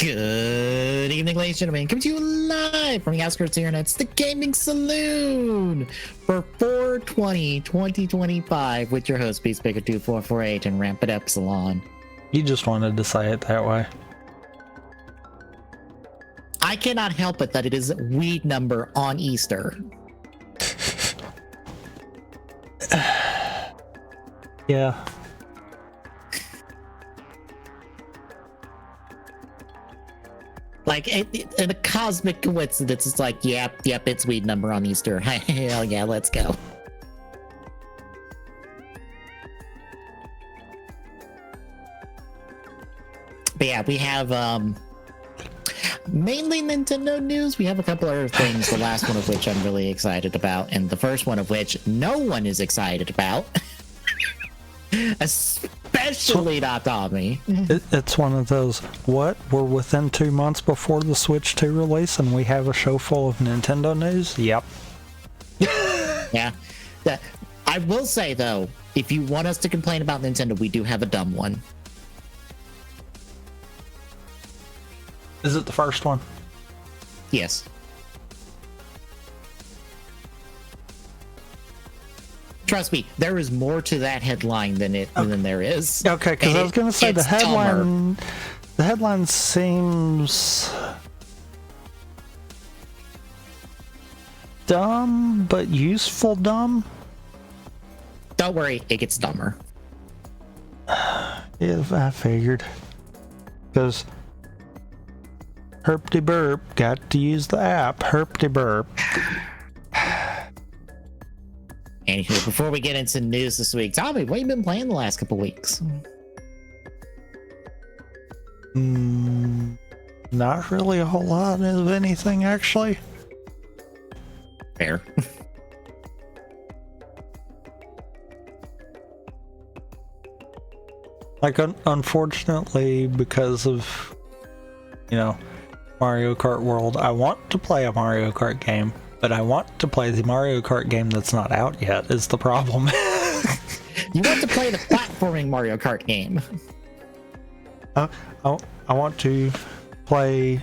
Good evening, ladies and gentlemen. Coming to you live from the outskirts here, and it's the Gaming Saloon for 4/20/2025 with your host, Beastmaker2448, and Ramp It Up Salon. You just wanted to say it that way. I cannot help it that it is weed number on Easter. Yeah. Like, in a cosmic coincidence, it's like, yep, it's weed number on Easter. Hell yeah, let's go. But yeah, we have mainly Nintendo news. We have a couple other things, the last one of which I'm really excited about, and the first one of which no one is excited about. Especially not Tommy. It's one of those, what? We're within 2 months before the Switch 2 release and we have a show full of Nintendo news? Yep. Yeah. I will say, though, if you want us to complain about Nintendo, we do have a dumb one. Is it the first one? Yes. Trust me, there is more to that headline than there is. Okay, because I was going to say the headline seems dumb, but useful dumb. Don't worry, it gets dumber. If I figured, because herpty burp, got to use the app. Herpty burp. Anywho, before we get into news this week, Tommy, what have you been playing the last couple weeks? Not really a whole lot of anything, actually. Fair. Like, unfortunately, because of, Mario Kart World, I want to play a Mario Kart game. But I want to play the Mario Kart game that's not out yet, is the problem. You want to play the platforming Mario Kart game. I want to play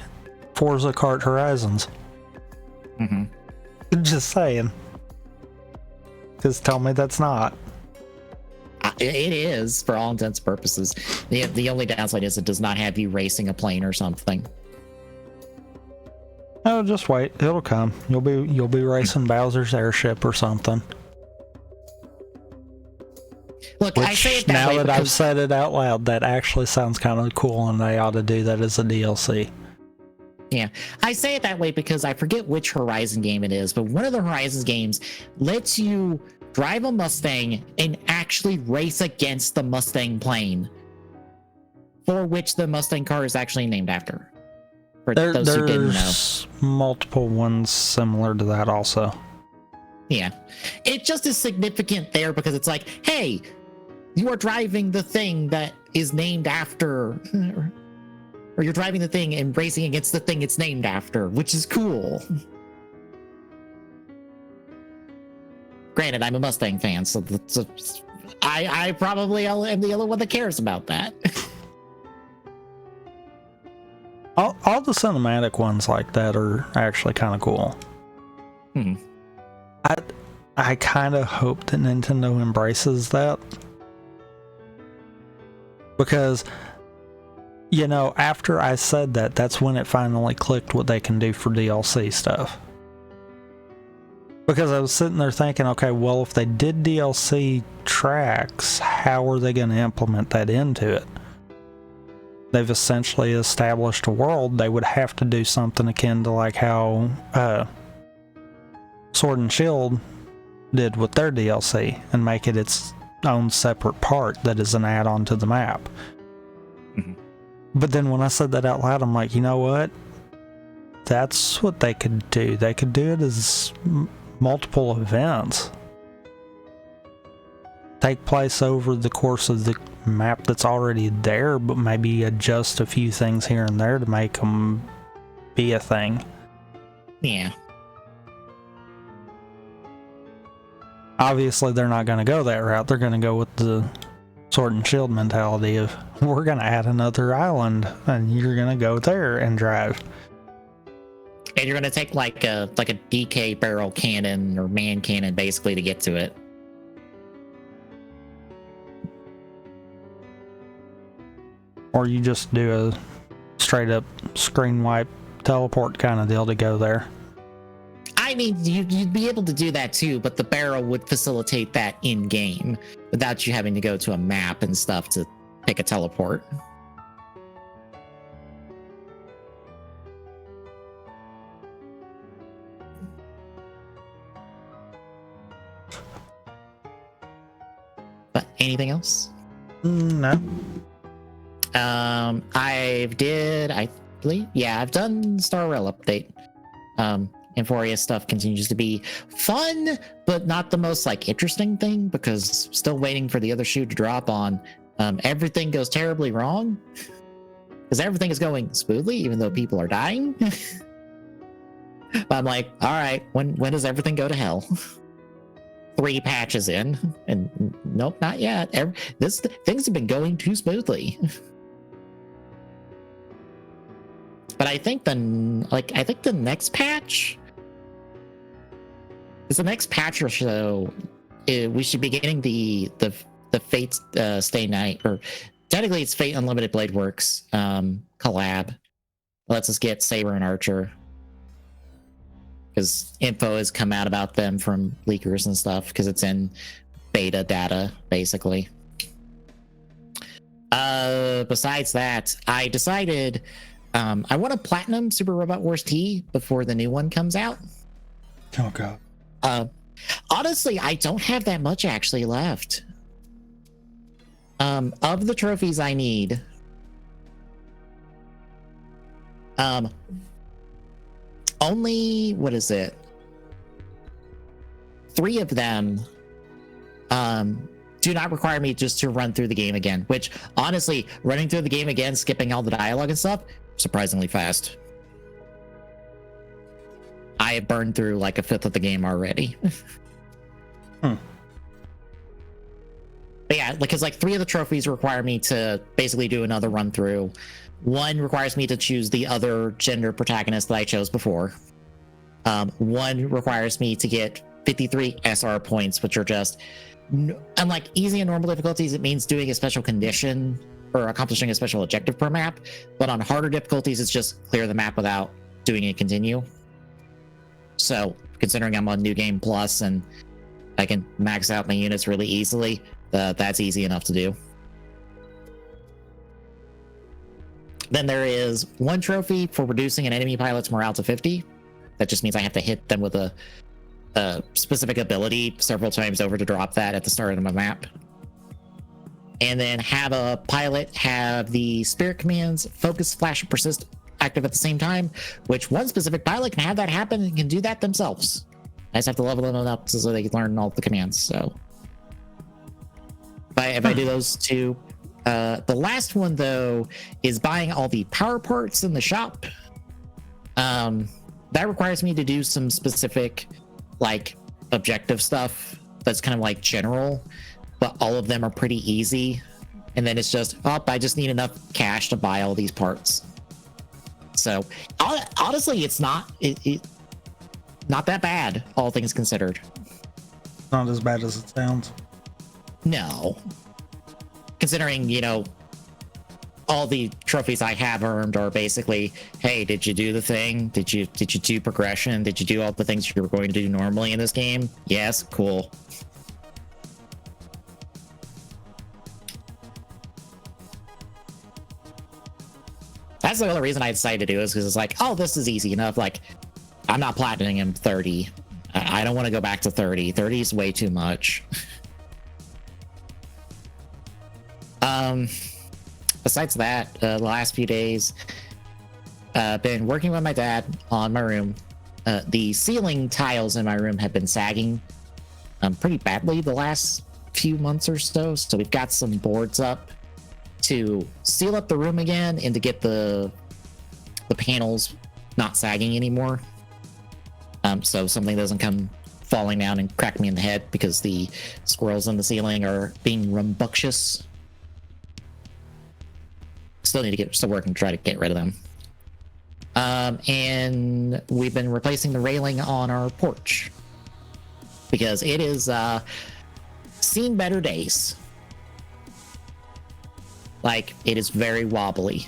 Forza Kart Horizons. Mm-hmm. Just saying. Because tell me that's not. It is, for all intents and purposes. The only downside is it does not have you racing a plane or something. Oh, just wait. It'll come. You'll be racing Bowser's airship or something. Look, I say it that now way that because I've said it out loud, that actually sounds kind of cool, and they ought to do that as a DLC. Yeah, I say it that way because I forget which Horizon game it is, but one of the Horizon games lets you drive a Mustang and actually race against the Mustang plane, for which the Mustang car is actually named after. For those who didn't know. Multiple ones similar to that also. Yeah. It just is significant there because it's like, hey, you are driving the thing that is named after, or you're driving the thing and racing against the thing it's named after, which is cool. Granted, I'm a Mustang fan, so I probably am the only one that cares about that. All the cinematic ones like that are actually kind of cool. I kind of hope that Nintendo embraces that. Because, after I said that, that's when it finally clicked what they can do for DLC stuff. Because I was sitting there thinking, okay, well, if they did DLC tracks, how are they going to implement that into it? They've essentially established a world. They would have to do something akin to like how Sword and Shield did with their DLC and make it its own separate part that is an add-on to the map. Mm-hmm. But then when I said that out loud, I'm like, you know what? That's what they could do. They could do it as multiple events. Take place over the course of the map that's already there, but maybe adjust a few things here and there to make them be a thing. Yeah. Obviously, they're not going to go that route. They're going to go with the Sword and Shield mentality of we're gonna add another island and you're gonna go there and drive. And you're gonna take like a DK barrel cannon or man cannon basically to get to it. Or you just do a straight up screen wipe teleport kind of deal to go there. I mean, you'd be able to do that too, but the barrel would facilitate that in game without you having to go to a map and stuff to pick a teleport. But anything else? No. I've done Star Rail update. Euphoria stuff continues to be fun, but not the most like interesting thing because still waiting for the other shoe to drop on. Everything goes terribly wrong because everything is going smoothly, even though people are dying. But I'm like, all right, when does everything go to hell? 3 patches in, and nope, not yet. Things have been going too smoothly. But I think the next patch is the next patch or so. We should be getting the Fate Stay Night, or technically it's Fate Unlimited Blade Works collab. Lets us get Saber and Archer because info has come out about them from leakers and stuff because it's in beta data basically. Besides that, I decided I want to platinum Super Robot Wars T before the new one comes out. Oh god. Honestly, I don't have that much actually left. Of the trophies I need, only, what is it? 3 of them do not require me just to run through the game again, which honestly, running through the game again, skipping all the dialogue and stuff, surprisingly fast. I have burned through like a 5th of the game already. But yeah, because like 3 of the trophies require me to basically do another run through. 1 requires me to choose the other gender protagonist that I chose before. 1 requires me to get 53 SR points, which are just, unlike easy and normal difficulties, it means doing a special condition or accomplishing a special objective per map. But on harder difficulties, it's just clear the map without doing a continue. So considering I'm on New Game Plus and I can max out my units really easily, that's easy enough to do. Then there is 1 trophy for reducing an enemy pilot's morale to 50. That just means I have to hit them with a specific ability several times over to drop that at the start of my map. And then have a pilot have the spirit commands focus, flash, and persist active at the same time, which 1 specific pilot can have that happen and can do that themselves. I just have to level them up so they can learn all the commands. So if I do those 2, the last one though is buying all the power parts in the shop. That requires me to do some specific like objective stuff that's kind of like general, but all of them are pretty easy. And then it's just, I just need enough cash to buy all these parts. So honestly, it's not not that bad, all things considered. Not as bad as it sounds. No. Considering, all the trophies I have earned are basically, hey, did you do the thing? Did you do progression? Did you do all the things you were going to do normally in this game? Yes, cool. That's the other reason I decided to do it, is because it's like, oh, this is easy enough. Like, I'm not platining him 30. I don't want to go back to 30. 30 is way too much. Besides that, the last few days, been working with my dad on my room. The ceiling tiles in my room have been sagging pretty badly the last few months or so. So we've got some boards up to seal up the room again and to get the panels not sagging anymore. So something doesn't come falling down and crack me in the head because the squirrels in the ceiling are being rambunctious. still need to still working to try to get rid of them. And we've been replacing the railing on our porch because it is seen better days. Like, it is very wobbly.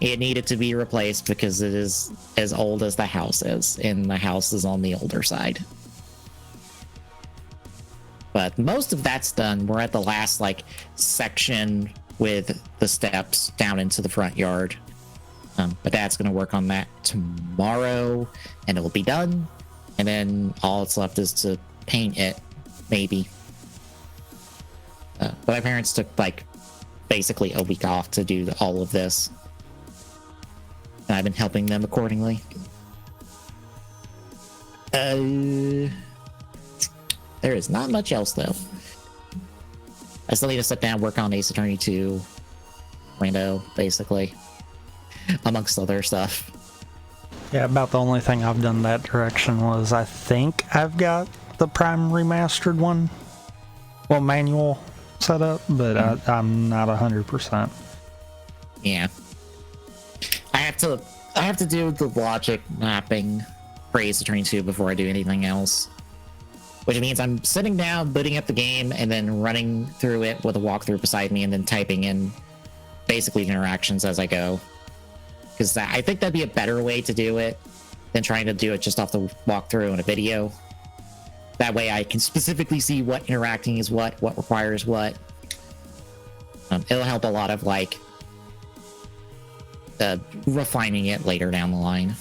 It needed to be replaced because it is as old as the house is, and the house is on the older side. But most of that's done. We're at the last like section with the steps down into the front yard. But Dad's gonna work on that tomorrow, and it will be done. And then all that's left is to paint it, maybe. But my parents took like basically a week off to do all of this. And I've been helping them accordingly. There is not much else though. I still need to sit down and work on Ace Attorney 2, Rando, basically, amongst other stuff. Yeah, about the only thing I've done that direction was I think I've got the Prime Remastered one, well, manual set up, but I'm not 100%. Yeah. I have to do the logic mapping for Ace Attorney 2 before I do anything else. Which means I'm sitting down, booting up the game, and then running through it with a walkthrough beside me, and then typing in basically interactions as I go. Because I think that'd be a better way to do it than trying to do it just off the walkthrough in a video. That way I can specifically see what interacting is what requires what. It'll help a lot of like refining it later down the line.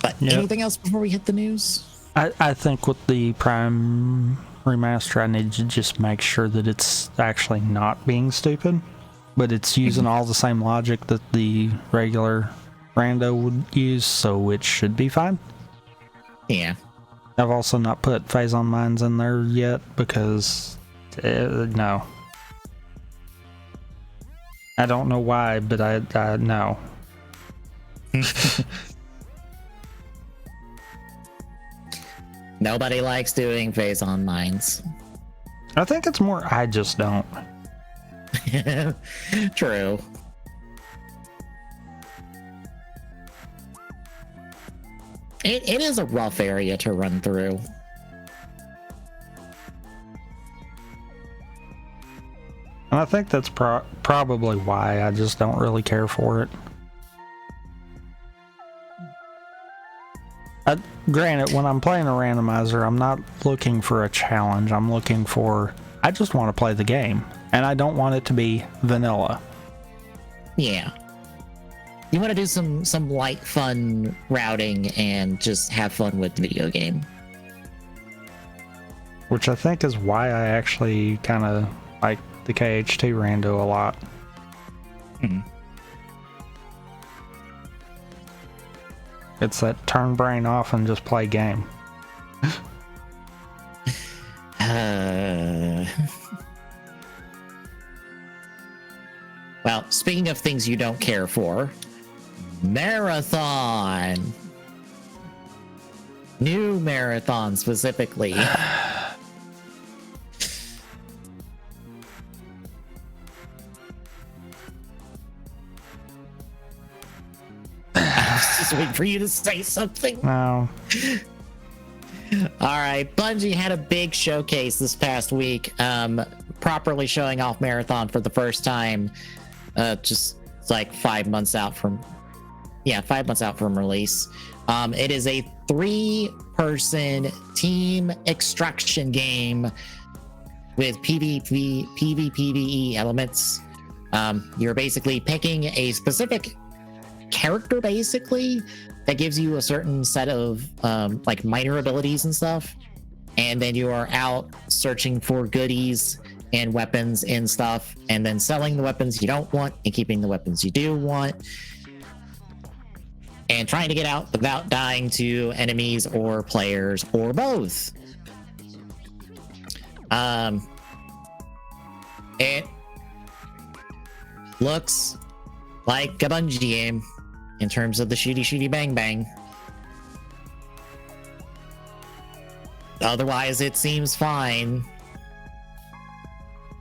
But anything else before we hit the news? I think with the Prime Remaster, I need to just make sure that it's actually not being stupid, but it's using all the same logic that the regular Rando would use, so it should be fine. Yeah. I've also not put Phazon Mines in there yet because, no. I don't know why, but I no. Nobody likes doing Phazon Mines. I think it's more I just don't. True. It is a rough area to run through. And I think that's probably why I just don't really care for it. Granted, when I'm playing a randomizer, I'm not looking for a challenge. I'm looking for, I just want to play the game. And I don't want it to be vanilla. Yeah. You want to do some light, fun routing and just have fun with the video game. Which I think is why I actually kind of like the KH2 Rando a lot. It's that turn brain off and just play game. Well, speaking of things you don't care for, Marathon. New Marathon specifically. Just waiting for you to say something. No. All right, Bungie had a big showcase this past week, properly showing off Marathon for the first time, just like 5 months out from release. It is a 3-person team extraction game with PvPvE elements. You're basically picking a specific character basically that gives you a certain set of like minor abilities and stuff, and then you are out searching for goodies and weapons and stuff, and then selling the weapons you don't want and keeping the weapons you do want, and trying to get out without dying to enemies or players or both. It looks like a Bungie game in terms of the shooty bang bang. Otherwise, it seems fine.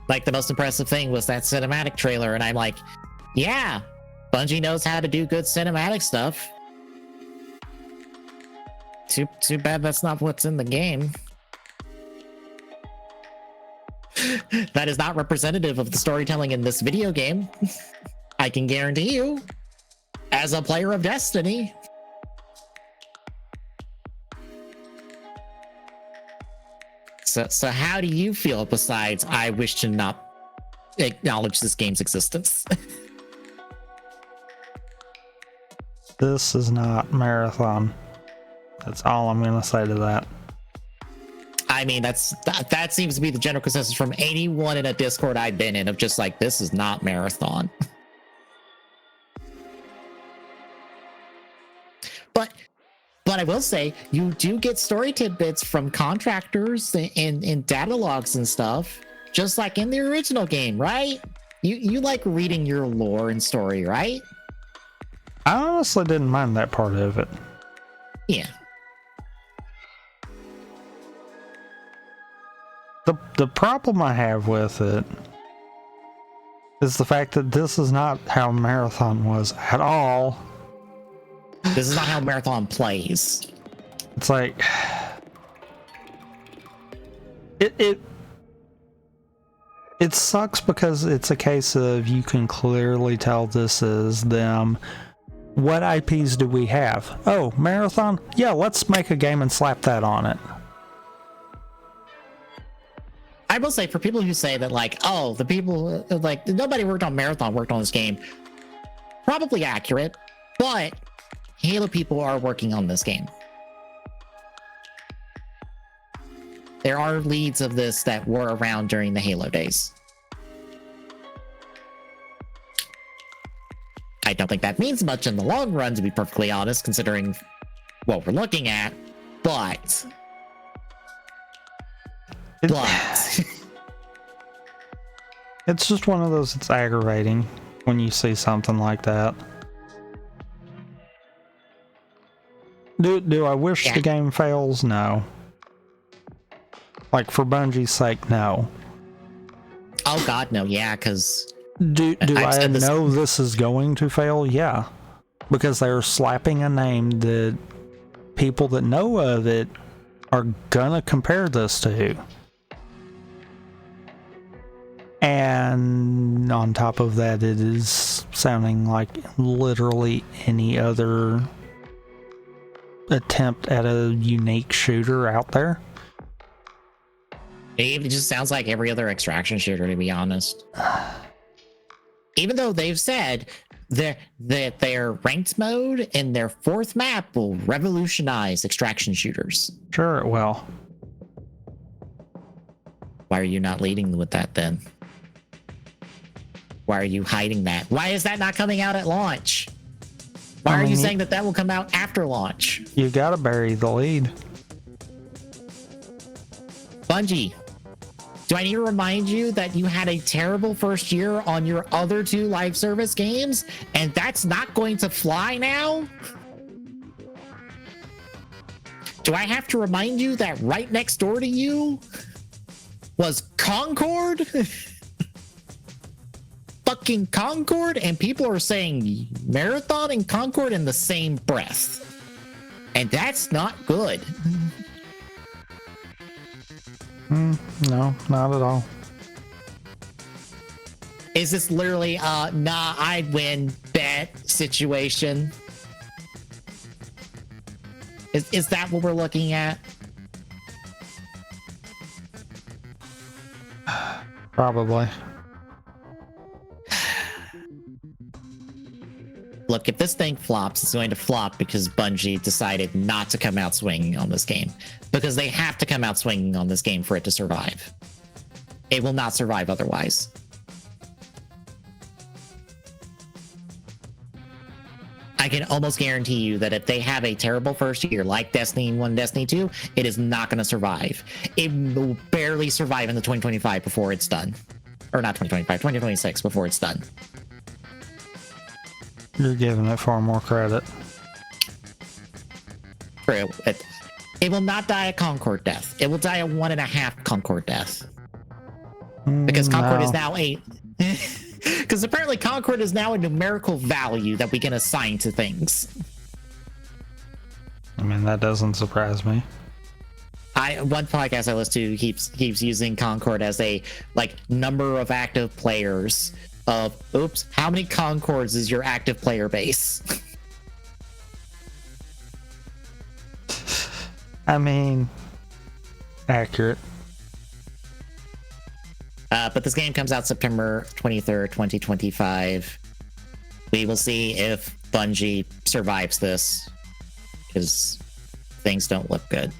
Like, the most impressive thing was that cinematic trailer, and I'm like, yeah, Bungie knows how to do good cinematic stuff. Too bad that's not what's in the game. That is not representative of the storytelling in this video game. I can guarantee you, as a player of Destiny. So how do you feel besides I wish to not acknowledge this game's existence? This is not Marathon. That's all I'm going to say to that. I mean, that seems to be the general consensus from anyone in a Discord I've been in, of just like, this is not Marathon. But I will say, you do get story tidbits from contractors in data logs and stuff, just like in the original game, right? You like reading your lore and story, right? I honestly didn't mind that part of it. Yeah. The problem I have with it is the fact that this is not how Marathon was at all. This is not how Marathon plays. It's like it sucks because it's a case of you can clearly tell this is them. What IPs do we have? Oh, Marathon? Yeah, let's make a game and slap that on it. I will say, for people who say that, like, oh, the people, like, nobody worked on Marathon, worked on this game, probably accurate, but Halo people are working on this game. There are leads of this that were around during the Halo days. I don't think that means much in the long run, to be perfectly honest, considering what we're looking at, but it's just one of those, it's aggravating when you see something like that. Do I wish the game fails? No. Like, for Bungie's sake, no. Oh god, no, yeah, because do I know this is going to fail? Yeah. Because they're slapping a name that people that know of it are gonna compare this to. And on top of that, it is sounding like literally any other attempt at a unique shooter out there. It just sounds like every other extraction shooter, to be honest. Even though they've said that their ranked mode and their fourth map will revolutionize extraction shooters. Sure it will. Why are you not leading with that then? Why are you hiding that? Why is that not coming out at launch? Why are you saying that will come out after launch? You gotta bury the lead. Bungie, do I need to remind you that you had a terrible first year on your other two live service games, and that's not going to fly now? Do I have to remind you that right next door to you was Concord? Fucking Concord, and people are saying Marathon and Concord in the same breath, and that's not good. No, not at all. Is this literally nah, I'd win bet situation? Is that what we're looking at? Probably. Look, if this thing flops, it's going to flop because Bungie decided not to come out swinging on this game. Because they have to come out swinging on this game for it to survive. It will not survive otherwise. I can almost guarantee you that if they have a terrible first year like Destiny 1, Destiny 2, it is not going to survive. It will barely survive in the 2025 before it's done. Or not 2025, 2026 before it's done. You're giving it far more credit. True. It will not die a Concord death. It will die a 1.5 Concord death. Because Concord No. is now a because apparently Concord is now a numerical value that we can assign to things. I mean, that doesn't surprise me. One podcast I listen to keeps using Concord as a like number of active players of how many Concords is your active player base? I mean, accurate. But this game comes out September 23rd, 2025. We will see if Bungie survives this, because things don't look good.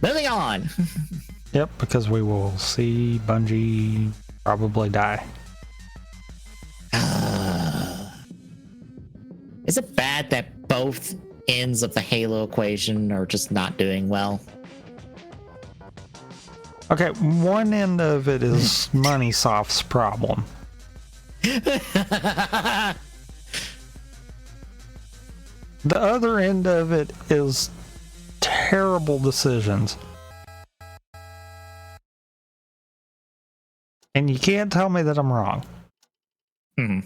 Moving on. Yep, because we will see Bungie probably die. Is it bad that both ends of the Halo equation are just not doing well? Okay, one end of it is Moneysoft's problem. The other end of it is terrible decisions. And you can't tell me that I'm wrong. Hmm.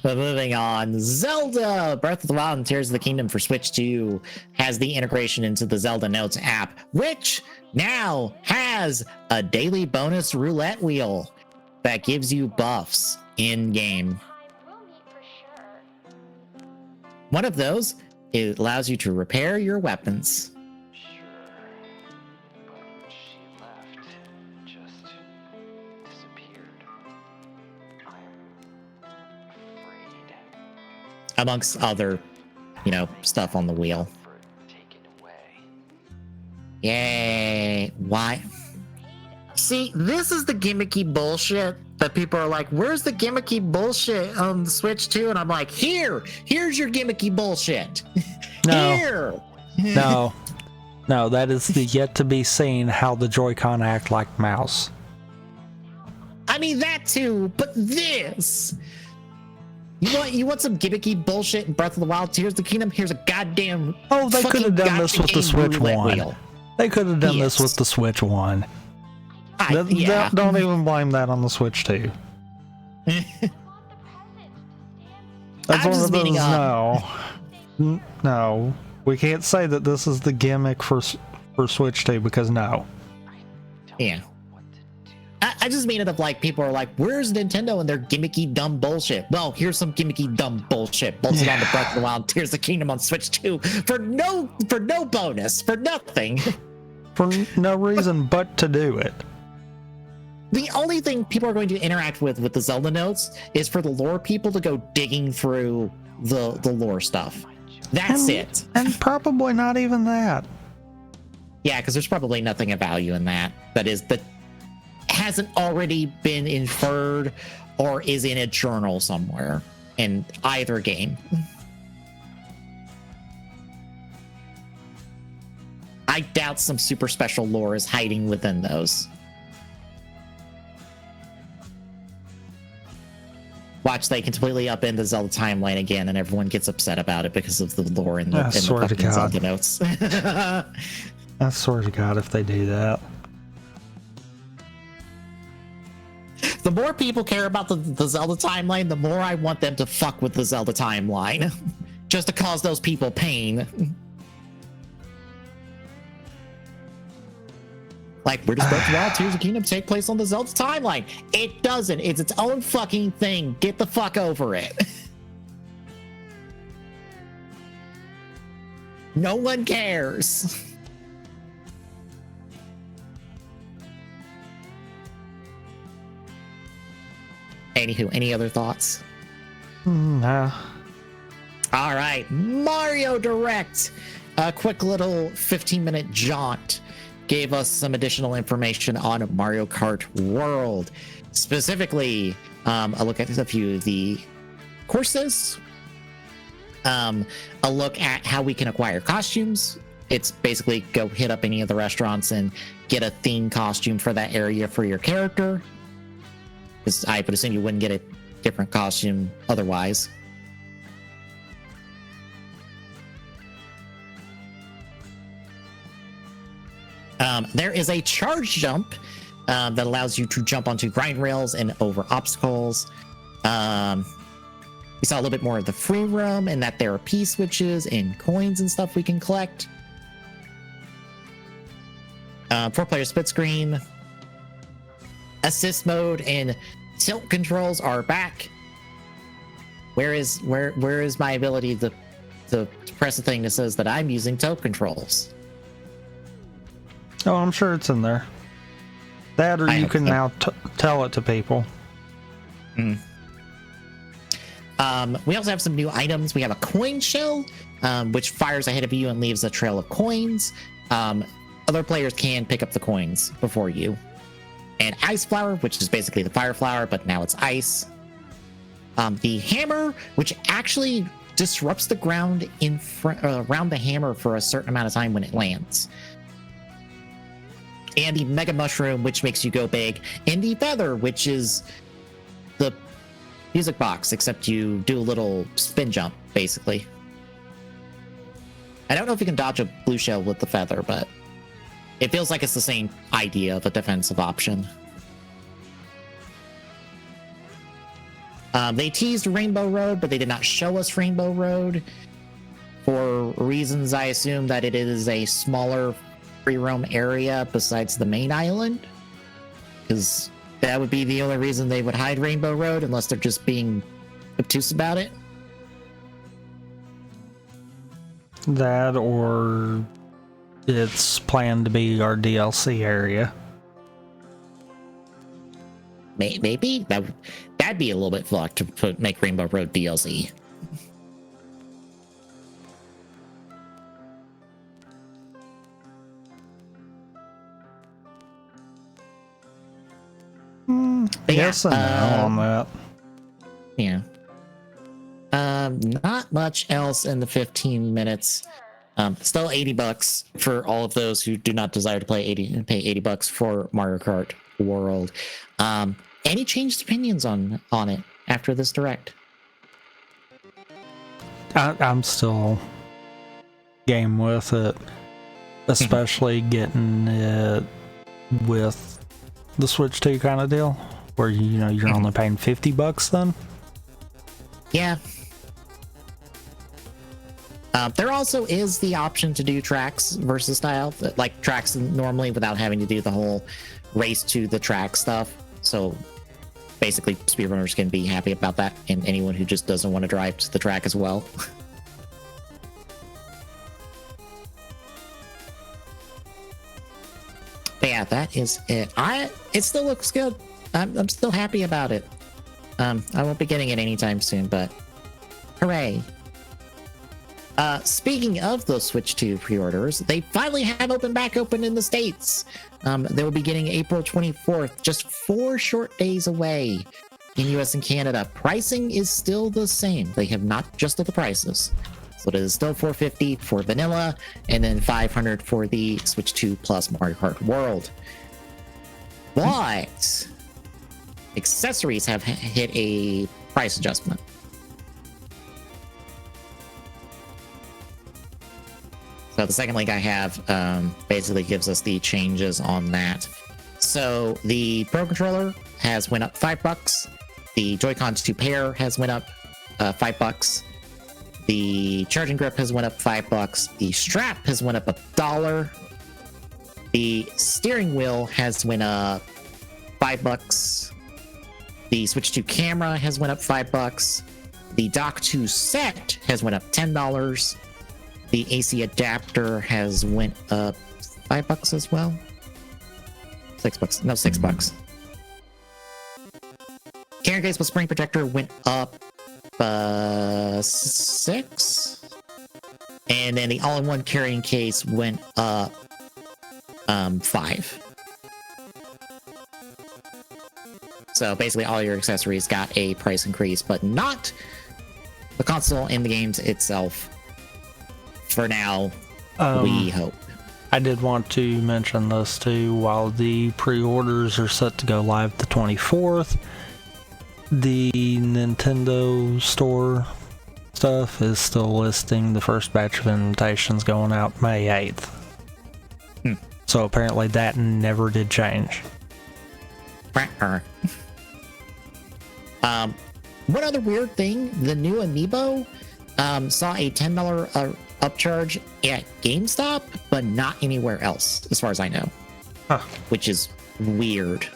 But moving on, Zelda Breath of the Wild and Tears of the Kingdom for Switch 2 has the integration into the Zelda Notes app, which now has a daily bonus roulette wheel that gives you buffs in game. One of those, it allows you to repair your weapons. Amongst other, stuff on the wheel. Yay. Why? See, this is the gimmicky bullshit that people are like, where's the gimmicky bullshit on the Switch 2? And I'm like, here's your gimmicky bullshit. No. Here. No, that is the yet to be seen how the Joy-Con act like mouse. I mean, that too, but this. You want some gimmicky bullshit in Breath of the Wild, Tears of the Kingdom? Here's a goddamn. Oh, they could have done this with the Switch one. Wheel. They could have done this with the Switch one. Yeah. Don't even blame that on the Switch 2. That's one of those. No, we can't say that this is the gimmick for Switch 2 because no. Yeah. I just mean it of like people are like, where's Nintendo and their gimmicky dumb bullshit? Well, here's some gimmicky dumb bullshit bolted on the Breath of the Wild, Tears of the Kingdom on Switch 2 for no bonus, for nothing. For no reason but to do it. The only thing people are going to interact with the Zelda notes is for the lore people to go digging through the lore stuff. That's it. And probably not even that. Yeah, because there's probably nothing of value in that hasn't already been inferred or is in a journal somewhere in either game. I doubt some super special lore is hiding within those. Watch, they completely upend the Zelda timeline again, and everyone gets upset about it because of the lore in the fucking Zelda notes. I swear to God, if they do that. The more people care about the Zelda timeline, the more I want them to fuck with the Zelda timeline. Just to cause those people pain. Like, where does Breath of the Wild, Tears of the Kingdom take place on the Zelda timeline? It doesn't. It's its own fucking thing. Get the fuck over it. No one cares. Anywho, any other thoughts? No. All right, Mario Direct. A quick little 15-minute jaunt gave us some additional information on Mario Kart World. Specifically, a look at a few of the courses, a look at how we can acquire costumes. It's basically go hit up any of the restaurants and get a theme costume for that area for your character. Because I would assume you wouldn't get a different costume otherwise. There is a charge jump that allows you to jump onto grind rails and over obstacles. We saw a little bit more of the free roam and that there are P switches and coins and stuff we can collect. 4-player split screen. Assist mode and tilt controls are back. Where is my ability to press a thing that says that I'm using tilt controls? Oh, I'm sure it's in there. That, or you can now tell it to people. We also have some new items. We have a coin shell, which fires ahead of you and leaves a trail of coins. Other players can pick up the coins before you. And ice flower, which is basically the fire flower, but now it's ice. The hammer, which actually disrupts the ground in front around the hammer for a certain amount of time when it lands. And the mega mushroom, which makes you go big. And the feather, which is the music box, except you do a little spin jump, basically. I don't know if you can dodge a blue shell with the feather, but it feels like it's the same idea of a defensive option. They teased Rainbow Road, but they did not show us Rainbow Road for reasons I assume that it is a smaller free roam area besides the main island, because that would be the only reason they would hide Rainbow Road, unless they're just being obtuse about it. That, or it's planned to be our DLC area. Maybe that'd be a little bit fucked to make Rainbow Road DLC. Yes and no on that. Yeah. Not much else in the 15 minutes. Still $80 for all of those who do not desire to pay $80 for Mario Kart World. Any changed opinions on it after this direct? I'm still game with it, especially getting it with the Switch 2 kind of deal, where you're only paying $50 then. Yeah. There also is the option to do tracks versus style, like tracks normally without having to do the whole race to the track stuff. So basically, speedrunners can be happy about that, and anyone who just doesn't want to drive to the track as well. But yeah, that is it. It still looks good. I'm still happy about it. I won't be getting it anytime soon, but hooray. Speaking of those Switch 2 pre-orders, they finally have back open in the States. They will be getting April 24th, just 4 short days away in US and Canada. Pricing is still the same. They have not adjusted the prices. So it is still $450 for vanilla, and then $500 for the Switch 2 plus Mario Kart World. But accessories have hit a price adjustment. So the second link I have basically gives us the changes on that. So the Pro Controller has went up $5. The Joy-Cons 2 pair has went up $5. The charging grip has went up $5. The strap has went up $1. The steering wheel has went up $5. The Switch 2 camera has went up $5. The Dock 2 set has went up $10. The AC adapter has went up $5 as well. $6. No, $6. Carrying case with spring protector went up $6. And then the all-in-one carrying case went up $5. So basically all your accessories got a price increase, but not the console and the games itself. For now, we hope. I did want to mention this too. While the pre-orders are set to go live the 24th, the Nintendo Store stuff is still listing the first batch of invitations going out May 8th. So apparently that never did change. One other weird thing, the new Amiibo saw a $10 upcharge at GameStop, but not anywhere else, as far as I know. Huh. Which is weird.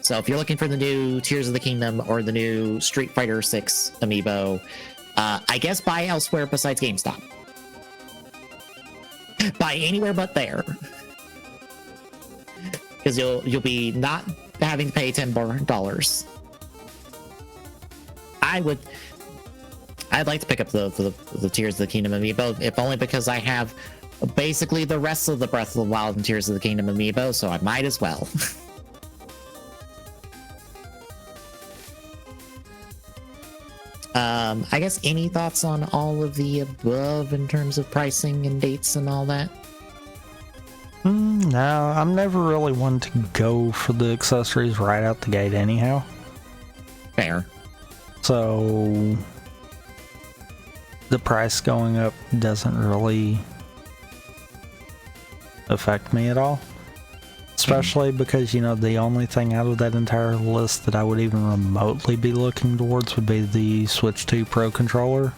So if you're looking for the new Tears of the Kingdom or the new Street Fighter 6 Amiibo, I guess buy elsewhere besides GameStop. Buy anywhere but there. Because you'll be not having to pay $10. I'd like to pick up the Tears of the Kingdom Amiibo, if only because I have basically the rest of the Breath of the Wild and Tears of the Kingdom Amiibo, so I might as well. I guess any thoughts on all of the above in terms of pricing and dates and all that? No, I'm never really one to go for the accessories right out the gate anyhow. Fair. So the price going up doesn't really affect me at all. Especially because, you know, the only thing out of that entire list that I would even remotely be looking towards would be the Switch 2 Pro controller.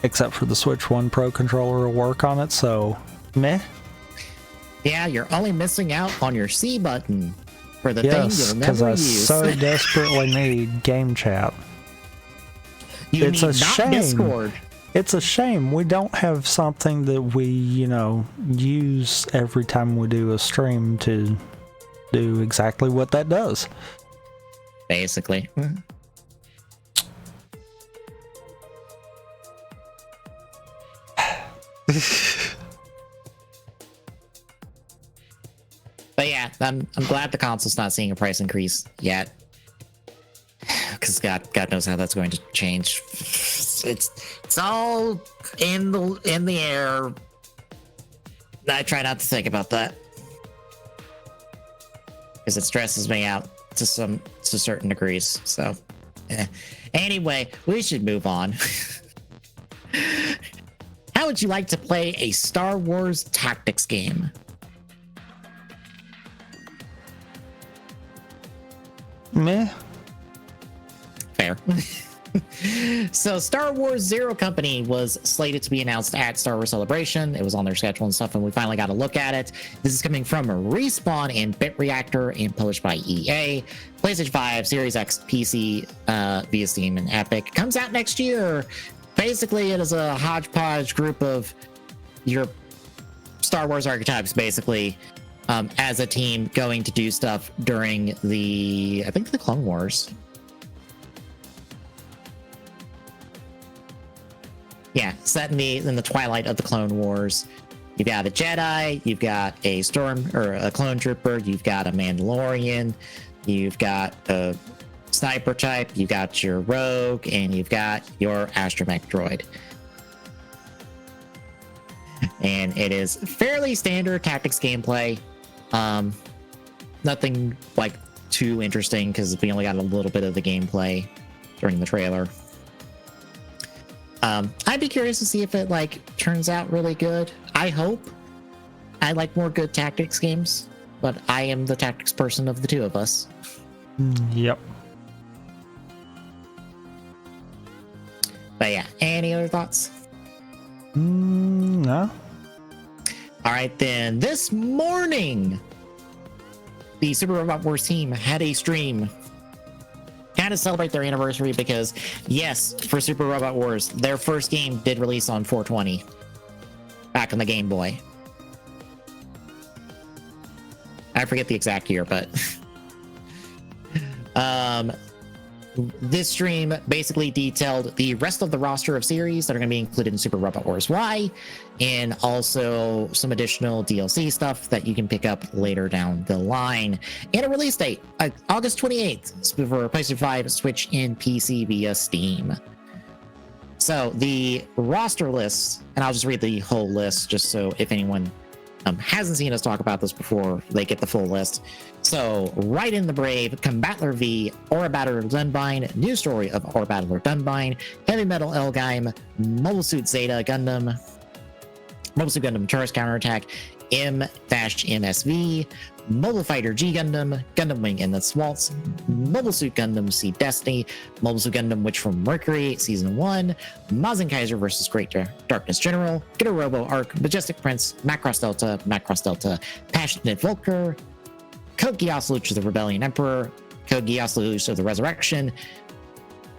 Except for the Switch 1 Pro controller will work on it, so meh. Yeah, you're only missing out on your C button for the thing you'll never use. Because I so desperately need game chat. It's a shame. Discord. It's a shame we don't have something that we, you know, use every time we do a stream to do exactly what that does. Basically. But yeah, I'm glad the console's not seeing a price increase yet. Because God knows how that's going to change. It's all in the air. I try not to think about that because it stresses me out to certain degrees. So, anyway, we should move on. How would you like to play a Star Wars tactics game? Meh. Fair. So Star Wars Zero Company was slated to be announced at Star Wars Celebration. It was on their schedule and stuff, and we finally got a look at it. This is coming from a Respawn and BitReactor and published by EA. PlayStation 5, Series X, PC, via Steam and Epic. Comes out next year. Basically, it is a hodgepodge group of your Star Wars archetypes, basically, as a team going to do stuff during I think the Clone Wars. Yeah, set in the twilight of the Clone Wars. You've got a Jedi, you've got a a clone trooper, you've got a Mandalorian, you've got a sniper type, you've got your rogue, and you've got your astromech droid. And it is fairly standard tactics gameplay. Nothing like too interesting because we only got a little bit of the gameplay during the trailer. I'd be curious to see if it turns out really good. I hope. I like more good tactics games, but I am the tactics person of the two of us. Yep. But yeah, any other thoughts? No. All right, then. This morning, the Super Robot Wars team had a stream kind of celebrate their anniversary because, yes, for Super Robot Wars, their first game did release on 420 back on the Game Boy. I forget the exact year, but this stream basically detailed the rest of the roster of series that are going to be included in Super Robot Wars Y, and also some additional DLC stuff that you can pick up later down the line. And a release date, August 28th, for PlayStation 5, Switch, and PC via Steam. So the roster list, and I'll just read the whole list just so if anyone hasn't seen us talk about this before, they get the full list. So, Right in the Brave, Combattler V, Aura Battler Dunbine, New Story of Aura Battler Dunbine, Heavy Metal Elgime, Mobile Suit Zeta Gundam, Mobile Suit Gundam Tourist Counterattack, M-MSV, Mobile Fighter G Gundam, Gundam Wing and the Waltz, Mobile Suit Gundam Seed Destiny, Mobile Suit Gundam Witch from Mercury Season 1, Mazen Kaiser vs. Great Darkness General, Getter Robo Arc, Majestic Prince, Macross Delta, Passionate Volker, Code Geass Luch of the Rebellion Emperor, Code Geass Luch of the Resurrection,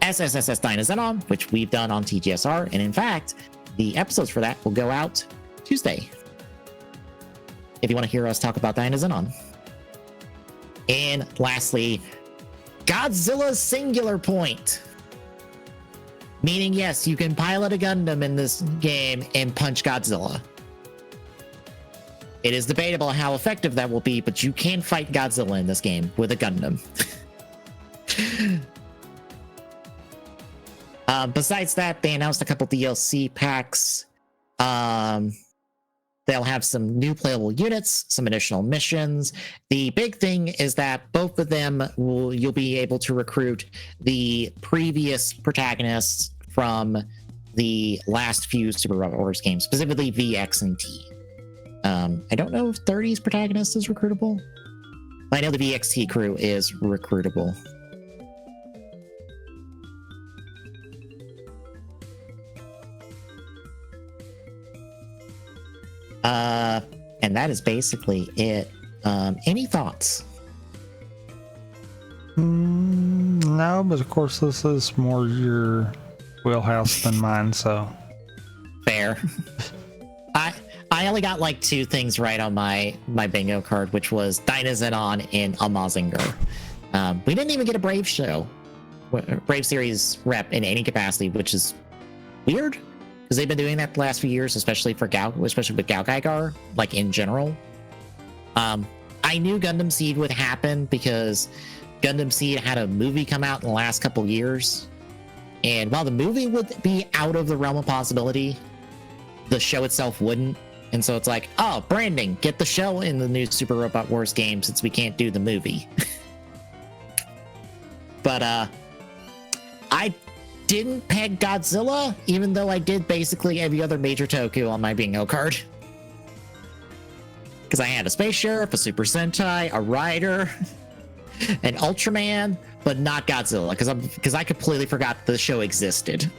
SSSS Dynazenon, which we've done on TGSR, and in fact, the episodes for that will go out Tuesday, if you want to hear us talk about Dynazenon. And lastly, Godzilla Singular Point. Meaning, yes, you can pilot a Gundam in this game and punch Godzilla. It is debatable how effective that will be, but you can fight Godzilla in this game with a Gundam. Besides that, they announced a couple DLC packs. They'll have some new playable units, some additional missions. The big thing is that both of them you'll be able to recruit the previous protagonists from the last few Super Robot Wars games, specifically V, X, and T. I don't know if 30's protagonist is recruitable. I know the VXT crew is recruitable. And that is basically it. Any thoughts? No, but of course this is more your wheelhouse than mine, so fair. I only got like 2 things right on my bingo card, which was Dynazenon and a Mazinger. We didn't even get a Brave series rep in any capacity, which is weird. Because they've been doing that the last few years, especially with Gao, like in general. I knew Gundam Seed would happen because Gundam Seed had a movie come out in the last couple years. And while the movie would be out of the realm of possibility, the show itself wouldn't. And so it's like, oh, branding, get the show in the new Super Robot Wars game since we can't do the movie. But I didn't peg Godzilla, even though I did basically every other major Toku on my bingo card. Because I had a Space Sheriff, a Super Sentai, a Rider, an Ultraman, but not Godzilla, because I completely forgot the show existed.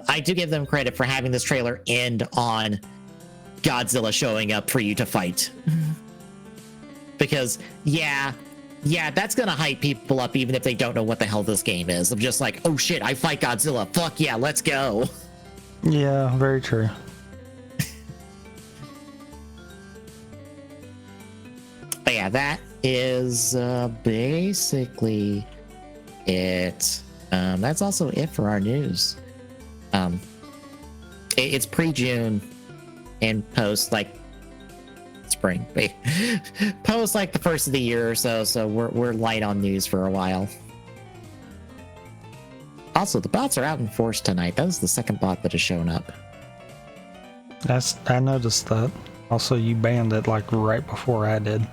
I do give them credit for having this trailer end on Godzilla showing up for you to fight. Because, yeah, that's gonna hype people up even if they don't know what the hell this game is. I'm just like, oh shit, I fight Godzilla. Fuck yeah, let's go. Yeah, very true. But yeah, that is basically it. That's also it for our news. It's pre-June and post like spring, post like the first of the year or so. So we're light on news for a while. Also, the bots are out in force tonight. That was the second bot that has shown up. I noticed that. Also, you banned it like right before I did.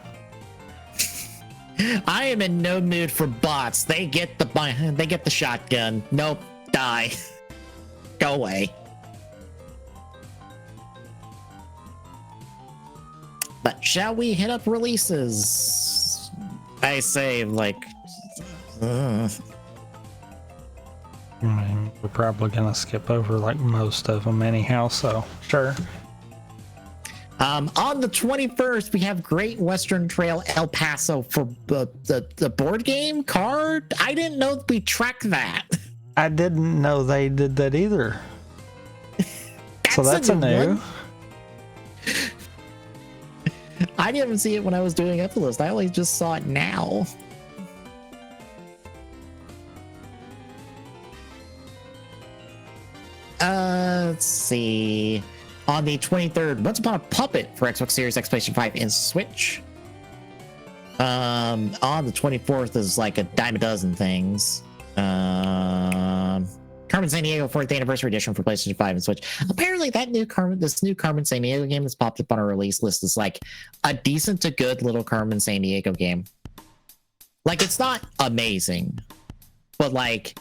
I am in no mood for bots. They get the shotgun. Nope, die. Go away. But shall we hit up releases? I say like. I mean, we're probably gonna skip over like most of them anyhow, so sure. On the 21st, we have Great Western Trail El Paso for the board game card. I didn't know we tracked that. I didn't know they did that either. So that's a new. I didn't see it when I was doing up the list. I only just saw it now. Let's see. On the 23rd, Once Upon a Puppet for Xbox Series X, PlayStation 5, and Switch. On the 24th is like a dime a dozen things. Carmen Sandiego 4th Anniversary Edition for PlayStation 5 and Switch. Apparently, this new Carmen Sandiego game that's popped up on our release list is like a decent to good little Carmen Sandiego game. Like, it's not amazing, but like,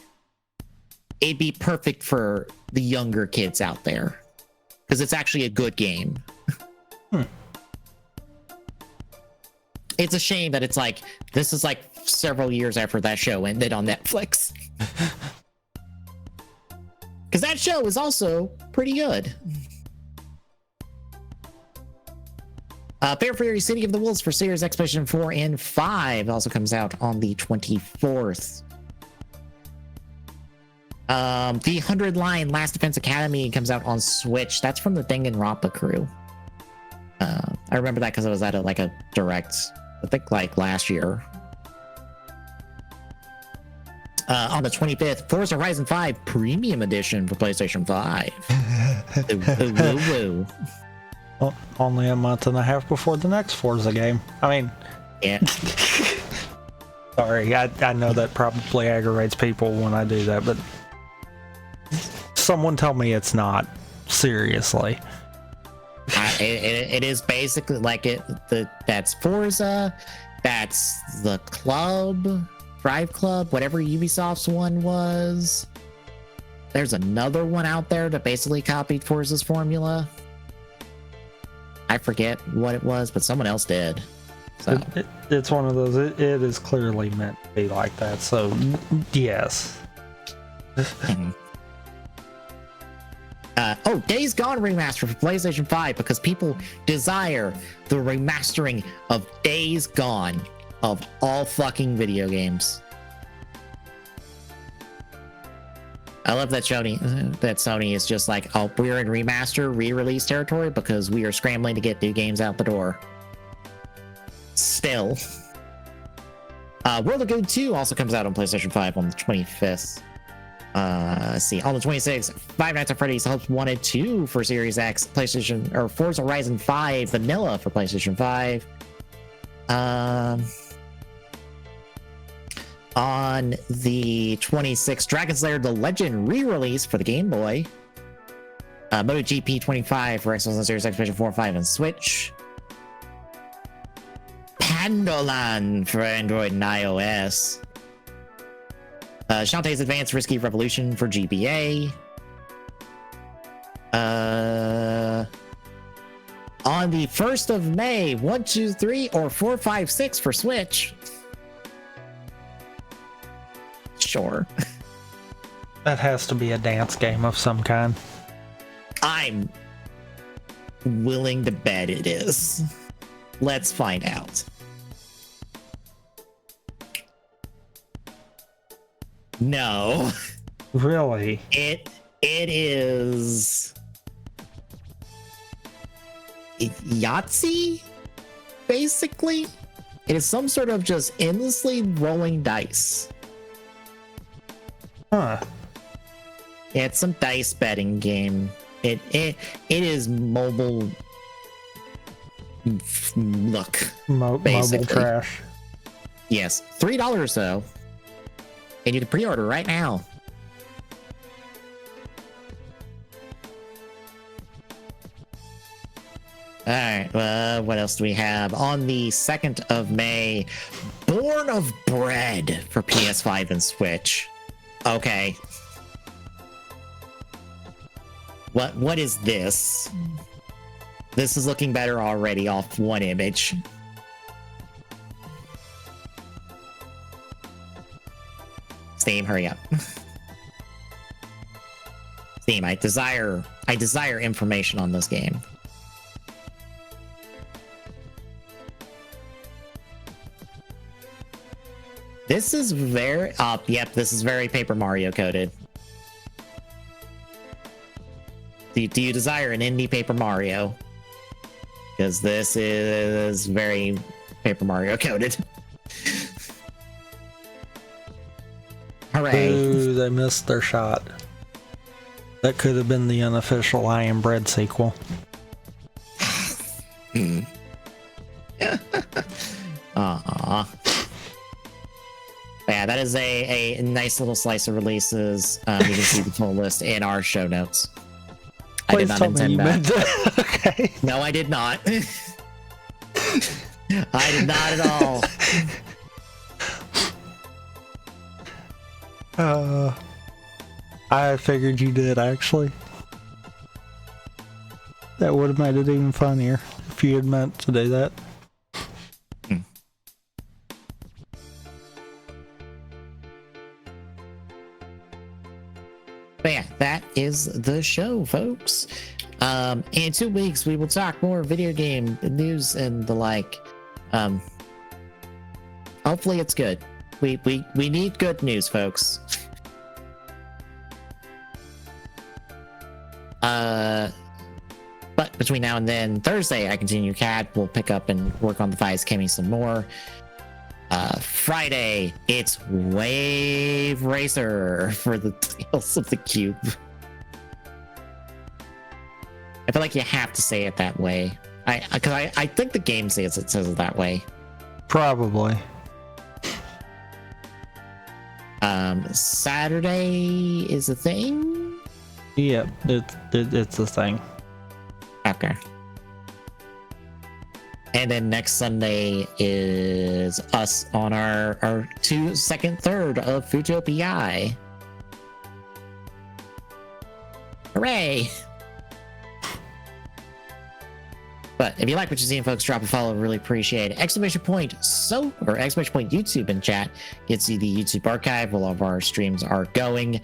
it'd be perfect for the younger kids out there because it's actually a good game. It's a shame that it's like this is like several years after that show ended on Netflix. Because that show is also pretty good. Fair Fury City of the Wolves for Series Expedition 4 and 5 also comes out on the 24th. The 100 Line Last Defense Academy comes out on Switch. That's from the Danganronpa crew. I remember that because I was at a direct, I think like last year. On the 25th, Forza Horizon 5 Premium Edition for PlayStation 5. Woo. Well, only a month and a half before the next Forza game. I mean, yeah. Sorry, I know that probably aggravates people when I do that, but someone tell me it's not. Seriously. It is basically like that's Forza, that's the Drive Club, whatever Ubisoft's one was. There's another one out there that basically copied Forza's formula. I forget what it was, but someone else did. So it's one of those. It is clearly meant to be like that. So yes. Days Gone remaster for PlayStation 5 because people desire the remastering of Days Gone of all fucking video games. I love that Sony is just like, oh, we're in remaster, re-release territory because we are scrambling to get new games out the door. Still. World of Good 2 also comes out on PlayStation 5 on the 25th. Let's see, on the 26th, Five Nights at Freddy's Helps Wanted 2 for Series X, PlayStation, or Forza Horizon 5 Vanilla for PlayStation 5. On the 26th, Dragon Slayer The Legend re-release for the Game Boy. MotoGP 25 for Xbox Series X, PlayStation 4, 5, and Switch. Pandolan for Android and iOS. Shantae's Advanced Risky Revolution for GBA. On the 1st of May, 1, 2, 3, or 4, 5, 6 for Switch. Sure. That has to be a dance game of some kind. I'm willing to bet it is. Let's find out. No. Really? It is Yahtzee, basically. It is some sort of just endlessly rolling dice. Huh. Yeah, it's some dice betting game. It is mobile. Look, Mobile trash. Yes, $3 though. And you can pre-order right now. All right, what else do we have? On the 2nd of May, Born of Bread for PS5 and Switch. Okay. What is this? This is looking better already off one image. Steam, hurry up. Steam, I desire information on this game. This is very yep, this is very Paper Mario coded. Do you desire an indie Paper Mario? Because this is very Paper Mario coded. Hooray. Ooh, they missed their shot. That could have been the unofficial I Am Bread sequel. Yeah, that is a nice little slice of releases. You can see the full list in our show notes. Please I did not intend that. Okay. No, I did not. I did not at all. I figured you did, actually. That would have made it even funnier if you had meant to do that. But yeah, that is the show, folks. In 2 weeks, we will talk more video game news and the like. Hopefully it's good. We need good news, folks. But between now and then, Thursday, I continue CAD. We'll pick up and work on the Vice Kimmy some more. Friday, it's Wave Racer for the Tales of the Cube. I feel like you have to say it that way. I think the game says it that way. Probably. Saturday is a thing? Yeah, it's a thing. Okay. And then next Sunday is us on our second third of Futopia. Hooray! But if you like what you're seeing, folks, drop a follow. Really appreciate it. Exclamation point YouTube in chat gets you the YouTube archive where all of our streams are going.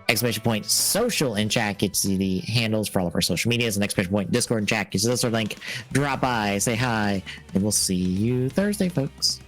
Exclamation point social in chat gets you the handles for all of our social medias, and exclamation point Discord in chat gets you this link. Drop by, say hi, and we'll see you Thursday, folks.